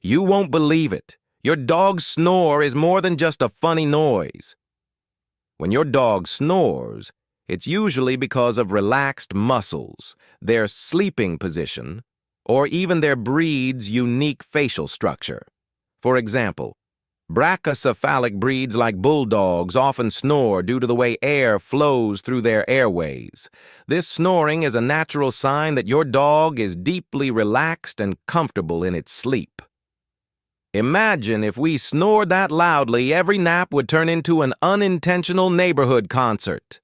You won't believe it. Your dog's snore is more than just a funny noise. When your dog snores, it's usually because of relaxed muscles, their sleeping position, or even their breed's unique facial structure. For example, brachycephalic breeds like bulldogs often snore due to the way air flows through their airways. This snoring is a natural sign that your dog is deeply relaxed and comfortable in its sleep. Imagine if we snored that loudly, every nap would turn into an unintentional neighborhood concert.